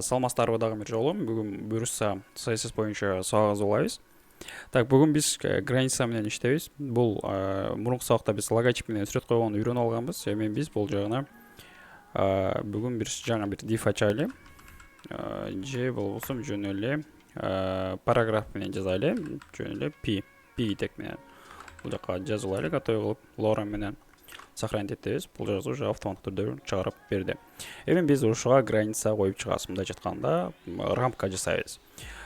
Саламатсыздарбы дагы бир жолу. Бүгүн буюрса CSS боюнча сабагыбызды улайбыз. Так, бүгүн биз граница менен иштейбиз. Бул мурунку сабакта биз логотип менен сүрөт койгонду үйрөнүп алганбыз. Эми биз бул жагына бүгүн бир жаңы бир div ачайлы. Же болбосо жөн эле параграф менен жазайлы. Жөн эле p тек менен. Бул жака жазылайлы катай кылып лора менен сохранить этебиз. Бул жазуу уже автоматтык түрдө чыгарып берди. Эми биз ушуга граница коюп чыгабыз. Мындай жатканда рамка жасайбыз.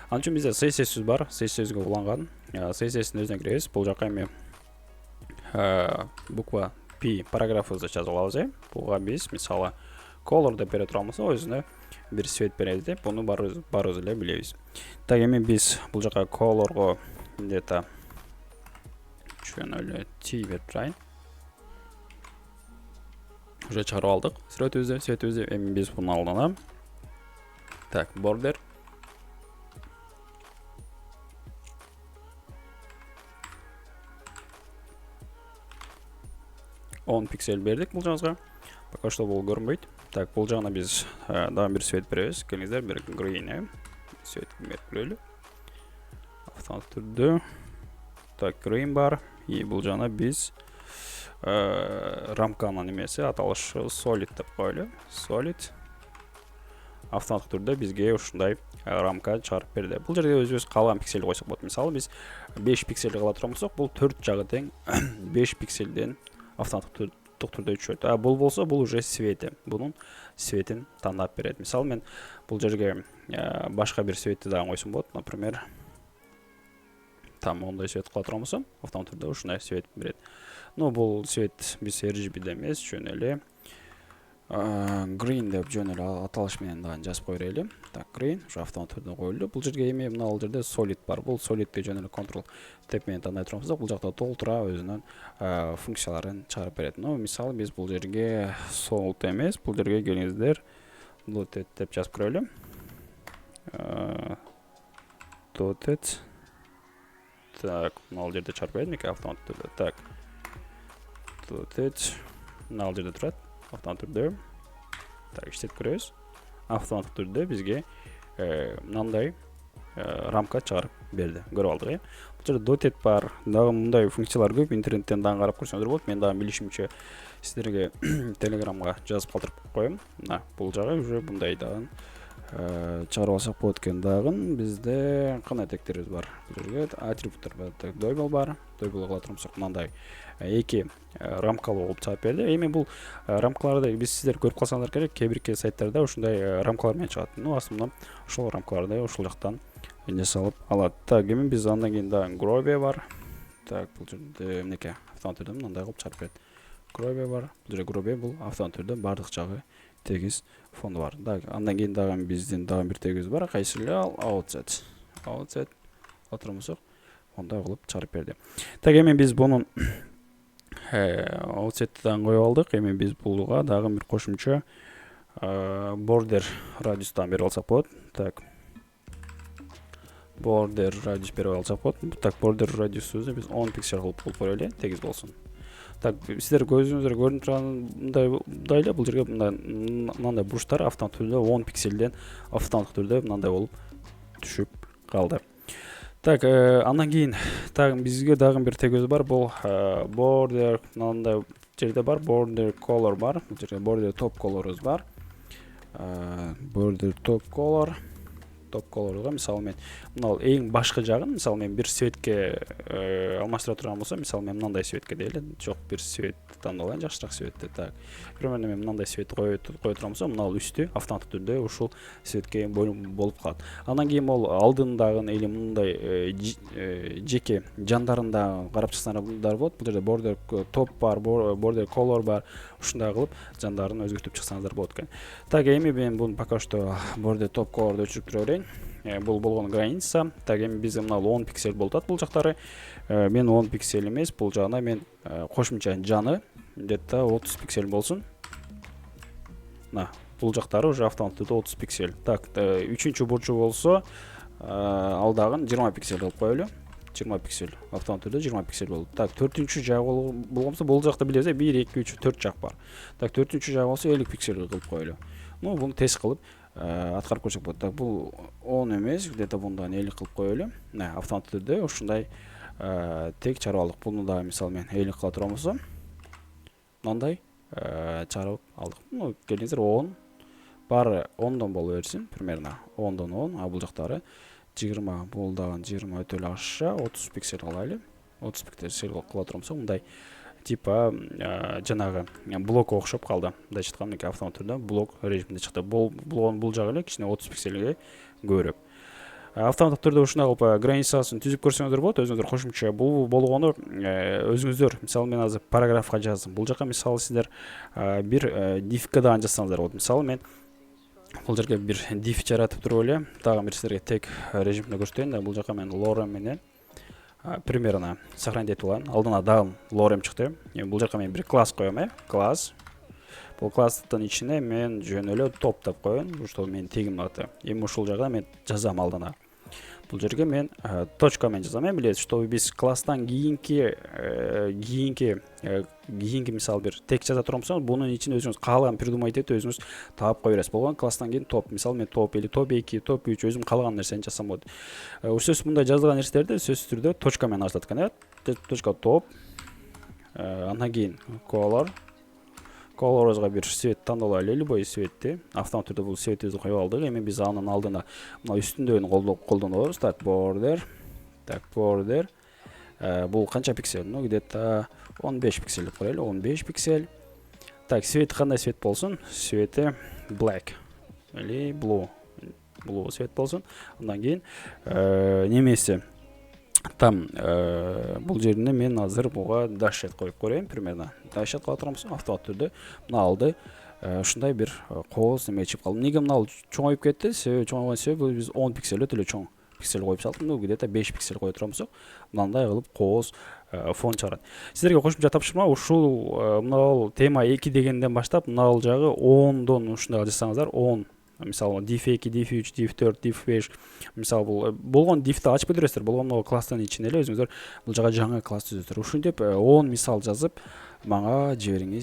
Ал үчүн бизде CSS бар, CSS-ге уланган. CSS-ин өзүнө киребиз. Бул жака эми буква P параграфыбызды жазып алабыз. Буга биз мисалы color деп бере турабыз, өзүнө бир свет беребиз деп, буну баарыбыз эле билебиз. Так, эми биз бул жака colorго где-то жөн эле T берип турайын. Уже чыгарып алдык светибизди. Эми биз мунун алдына так, border 10 пиксель бердик бул жагыбызга. Пока что бул көрүнбөйт. Так, бул жагына биз дагы бир свет беребиз. Келиңиздер, бир green свет берип коелу. Автоматтык түрдө так, green бар. И бул жагына биз рамканын немеси аталышы solid деп коелу. Solid автоматтык түрдө бизге ушундай рамка чыгарып берди. Бул жерге өзүбүз калган пикселди койсок болот. Мисалы биз 5 пикселди кыла турган болсок, бул 4 жагы тең 5 пикселден автоматтык түрдө өчөт. Бул болсо, бул уже свети. Бунун светин тандап берет. Мисалы мен бул жерге башка бир светти дагы койсом болот. Например, там ондай свет кыла турган болсом, автоматтык түрдө ушундай свет берет. Но бул свет биз RGB эмес, жөн эле green деп жөн эле аталыш менен дагы жазып кое берели. Так, green ушу автоматтык түрдө коюлду. Бул жерге эми мына жерде solid бар. Бул solidти жөн эле Ctrl Tab менен тандай турабыз. Бул жакта толтура өзүнүн функцияларын чыгарып берет. Но мисалы биз бул жерге solid эмес, бул жерге келиңиздер dotted деп жазып көрөлү. Dotted. Так, мына жерде чыгарып берет мекен автоматтык түрдө. Так. Dotted. Мына жерде турат. Автоматтык түрдө. Так, иштетип көрөбүз. Автоматтык түрдө бизге мындай рамка чыгарып берди. Көрүп алдык, Бул жерде dotted бар. Дагы мындай функциялар көп. Интернеттен дагы карап көрсөңүздөр болот. Мен дагы билишимче сиздерге Telegramга жазып калтырып коем. Мына бул жагы уже мындай дагы чыгарып алсак болот экен. Дагы бизде кандай тегтерибиз бар? Бул жерге атрибуттар бар. Так, double бар. Double кыла турсак мындай эки рамкалуу болуп чыгып берди. Эми бул рамкаларды биз сиздер көрүп калсаңыздар керек, кээ-бир сайттарда ушундай рамкалар менен чыгат. Ну, асымда ошол рамкаларды ошол жактан жасалып алат. Так, эми биз андан кийин дагы grobe бар. Так, бул жерде эмнеке автоматтык түрдө мындай кылып чыгарып берет. Grobe бар. Бул жерде grobe бул автоматтык түрдө бардык жагы тегиз фону бар. Так, андан кийин дагы биздин дагы бир тегибиз бар. Кайсы эле ал outset. Outset отурмусак, мындай кылып чыгарып берди. Так, эми биз бунун outset'ten коюп алдык. Эми биз булга дагы бир кошумча border радиустан берип алсак болот. Так. Border радиус берип алсак болот. Так, border радиусубузду биз 10 пиксель кылып коелу, тегиз болсун. Так, сиздер көзүңүздөр көрүнүп тургандай эле бул жерге мындай буруштар автоматтык түрдө 10 пикселден автоматтык түрдө мындай болуп түшүп калды. Так, андан кийин бизге дагы бир тегибиз бар. Бул border мындай жерде бар, border color бар. Бул жерде border top color'ыбыз бар. Border top color. Top color'га мисалы мен мына эң башкы жагын, мисалы мен бир светке алмаштыра турган болсом, мисалы мен мындай светке дейли, жок бир свет тандалайын, жакшыраак светти. Так, примерно мен мындай светти кое турган болсом, мына үстү автоматтык түрдө ушул светке болуп калат. Андан кийин ол алдындагы или мындай жеке жандарында карап чыксаңдар болот. Бул жерде border top бар, border color бар. Ушундай кылып жандарын өзгөртүп чыксаңыздар болот экен. Так, эми мен буну пока что border top color'ду өчүрүп тура берейин. Бул болгон граница. Так, эми бизде мына 10 пиксель болуп атат бул жактары. Мен 10 пиксель эмес, бул жагына мен кошумча жаны где-то 30 пиксель болсун. Мына бул жактары уже автоматтык 30 пиксель. Так, үчүнчү бурчу болсо, ал дагы 20 пиксель кылып коелу. 20 пиксель. Автоматтык түрдө 20 пиксель болот. Так, 4-чү жагы болгонсо бул жакта билебиз, 1, 2, 3, 4 жак бар. Так, 4-чү жагы болсо 50 пиксель кылып коелу. Ну, буну тест кылып аткарып көрсөк болот. Так, бул 10 эмес, где-то мындан 50 кылып коелу. Мына автоматтуу түрдө ушундай тек чарып алдык. Буну дагы мисалы мен 50 кыла турам болсом, мындай чарып алдык. Ну, келиңиздер 10. Баары 10дон боло берсин, примерно 10дон 10, а бул жактары 20, бул дагы 20 өтө эле ашша 30 пиксель кылайлы. 30 пиксель кыла турамсак, мындай типа жанагы блок окшоп калды. Мындай чыккан мындай автомат түрдө блок режиминде чыкты. Бул жагы эле кичине 30 пикселге көбүрөөк. Автоматтык түрдө ушундай кылып границасын түзүп көрсөңүздөр болот. Өзүңүздөр кошумча бул болгону өзүңүздөр, мисалы мен азыр параграфка жаздым. Бул жака мисалы сиздер бир дифке дагы жазсаңыздар болот. Мисалы мен бул жерге бир div жаратып туруп эле, дагы бир сиздерге тег режимде көрсөтөйүн да. Бул жака мен lorem менен примерно сохранить этип алайын. Алдына дагы lorem чыкты. Бул жака мен бир класс коём, класс. Бул класстын ичине мен жөн эле топ деп коёюн. Ушул менин тегимдин аты. Эми ушул жагда мен жазам алдына. Бул жерге мен точка менен жазам. Билесиз, чтобы биз класстан кийинки мисалы бир тек жаза турамсаңыз, бунун ичине өзүңүз каалаган придумать этип өзүңүз таап кое бересиз. Болгон класстан кийин топ, мисалы мен топ или топ 2, топ 3 өзүм каалаган нерсени жазсам болот. Сөзсүз мындай жазылган нерселерди сөзсүз түрдө точка менен ачылат экен, точка топ. Андан кийин color'га бир свет тандалайлы, любой светти. Автомат түрдө бул светибизди коюп алдык. Эми биз анын алдына мына үстүндөгүнү колдонобуз. Так, border. Бул канча пиксель? Ну, где-то 15 пиксель деп коелу, 15 пиксель. Так, свети кандай свет болсун? Свети black или blue свет болсун. Андан кийин немесе там бул жерине мен азыр буга дашет коюп көрөйүн, примерно. Дашет кыла турамсың, автомат түрдө мына алды ушундай бир кооз неме чыгып калды. Эмнеге мына чоңоюп кетти? Себеби чоңойгон себеби биз 10 пиксель өтө эле чоң пиксель коюп салдык. Ну, где-то 5 пиксель кое турамсың. Мындай кылып кооз фон чыгарат. Сиздерге кошумча тапшырма, ушул мына тема 2 дегенден баштап мына жагы 10дон ушундай жазсаңыздар, 10 мисалы div 2, div 3, div 4, div 5. Мисалы бул болгон divди ачып өтүрөсүздөр. Болгон могу класстын ичинде эле өзүңүздөр бул жага жаңы класс түзөсүздөр. Ушинтип 10 мисал жазып мага жибериңиз.